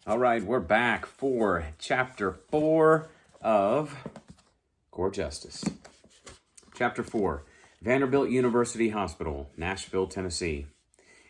All right, we're back for Chapter 4 of Core Justice. Chapter 4, Vanderbilt University Hospital, Nashville, Tennessee.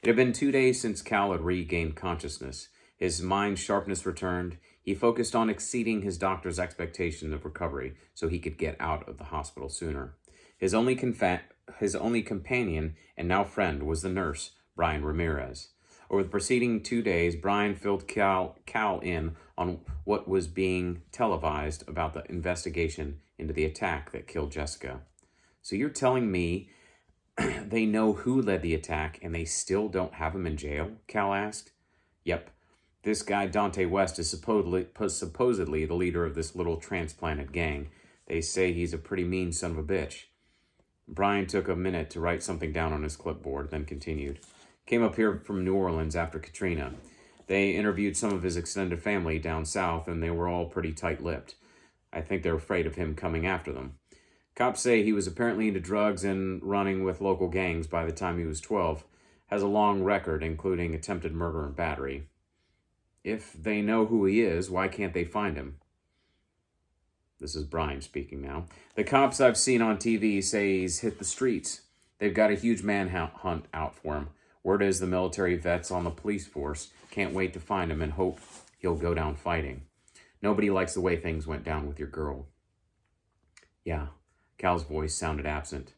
It had been 2 days since Cal had regained consciousness. His mind's sharpness returned. He focused on exceeding his doctor's expectations of recovery so he could get out of the hospital sooner. His only companion and now friend was the nurse, Brian Ramirez. Over the preceding 2 days, Brian filled Cal in on what was being televised about the investigation into the attack that killed Jessica. So you're telling me they know who led the attack and they still don't have him in jail? Cal asked. Yep. This guy, Dante West, is supposedly the leader of this little transplanted gang. They say he's a pretty mean son of a bitch. Brian took a minute to write something down on his clipboard, then continued. Came up here from New Orleans after Katrina. They interviewed some of his extended family down south, and they were all pretty tight-lipped. I think they're afraid of him coming after them. Cops say he was apparently into drugs and running with local gangs by the time he was 12. Has a long record, including attempted murder and battery. If they know who he is, why can't they find him? This is Brian speaking now. The cops I've seen on TV say he's hit the streets. They've got a huge manhunt out for him. Word is the military vet's on the police force. Can't wait to find him and hope he'll go down fighting. Nobody likes the way things went down with your girl. Yeah, Cal's voice sounded absent.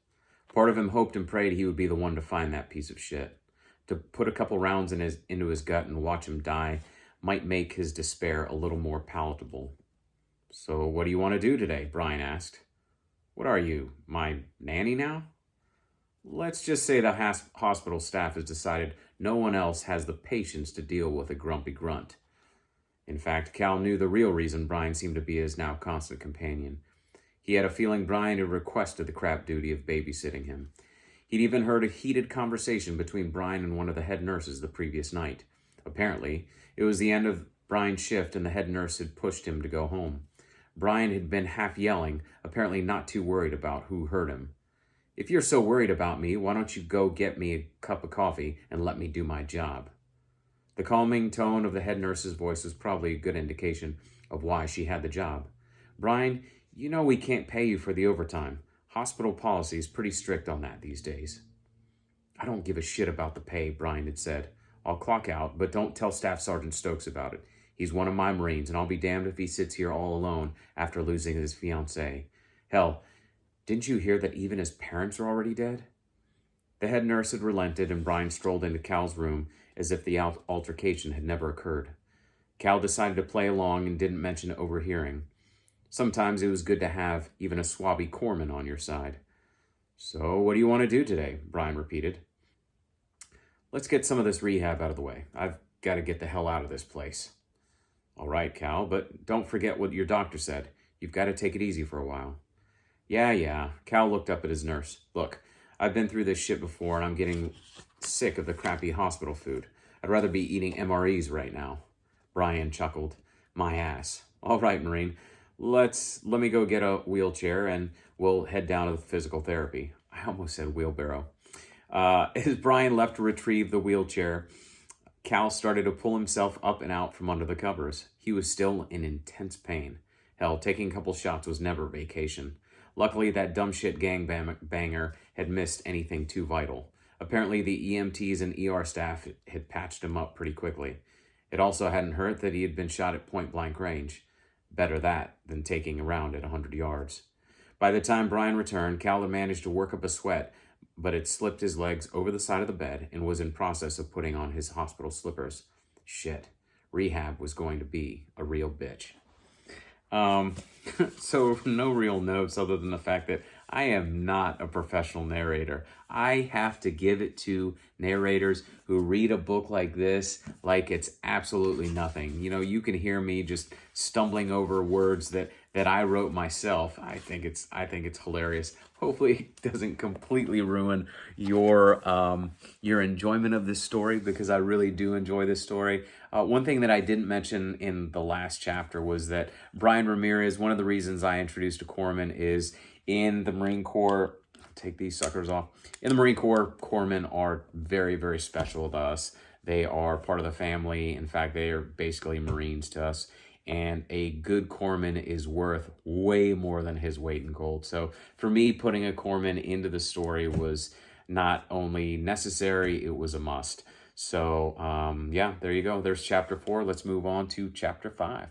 Part of him hoped and prayed he would be the one to find that piece of shit. To put a couple rounds into his gut and watch him die might make his despair a little more palatable. So what do you want to do today? Brian asked. What are you, my nanny now? Let's just say the hospital staff has decided no one else has the patience to deal with a grumpy grunt. In fact, Cal knew the real reason Brian seemed to be his now constant companion. He had a feeling Brian had requested the crap duty of babysitting him. He'd even heard a heated conversation between Brian and one of the head nurses the previous night. Apparently, it was the end of Brian's shift and the head nurse had pushed him to go home. Brian had been half yelling, apparently not too worried about who heard him. If you're so worried about me, why don't you go get me a cup of coffee and let me do my job? The calming tone of the head nurse's voice was probably a good indication of why she had the job. Brian, you know we can't pay you for the overtime. Hospital policy is pretty strict on that these days. I don't give a shit about the pay, Brian had said. I'll clock out, but don't tell Staff Sergeant Stokes about it. He's one of my Marines, and I'll be damned if he sits here all alone after losing his fiancée. Hell, didn't you hear that even his parents are already dead? The head nurse had relented, and Brian strolled into Cal's room as if the altercation had never occurred. Cal decided to play along and didn't mention overhearing. Sometimes it was good to have even a swabby corpsman on your side. So what do you want to do today? Brian repeated. Let's get some of this rehab out of the way. I've got to get the hell out of this place. All right, Cal, but don't forget what your doctor said. You've got to take it easy for a while. Yeah. Cal looked up at his nurse. Look, I've been through this shit before and I'm getting sick of the crappy hospital food. I'd rather be eating MREs right now. Brian chuckled. My ass. All right, Marine. Let me go get a wheelchair and we'll head down to the physical therapy. I almost said wheelbarrow. As Brian left to retrieve the wheelchair, Cal started to pull himself up and out from under the covers. He was still in intense pain. Hell, taking a couple shots was never vacation. Luckily, that dumb shit gangbanger had missed anything too vital. Apparently, the EMTs and ER staff had patched him up pretty quickly. It also hadn't hurt that he had been shot at point-blank range. Better that than taking a round at 100 yards. By the time Brian returned, Cal had managed to work up a sweat, but had slipped his legs over the side of the bed and was in process of putting on his hospital slippers. Shit. Rehab was going to be a real bitch. So no real notes other than the fact that I am not a professional narrator. I have to give it to narrators who read a book like this like it's absolutely nothing. You know, you can hear me just stumbling over words that I wrote myself. I think it's hilarious. Hopefully it doesn't completely ruin your enjoyment of this story, because I really do enjoy this story. One thing that I didn't mention in the last chapter was that Brian Ramirez, one of the reasons I introduced a corpsman is in the Marine Corps. Take these suckers off. In the Marine Corps, corpsmen are very, very special to us. They are part of the family. In fact, they are basically Marines to us. And a good corpsman is worth way more than his weight in gold. So for me, putting a corpsman into the story was not only necessary, it was a must. So yeah, there you go. There's chapter 4. Let's move on to chapter 5.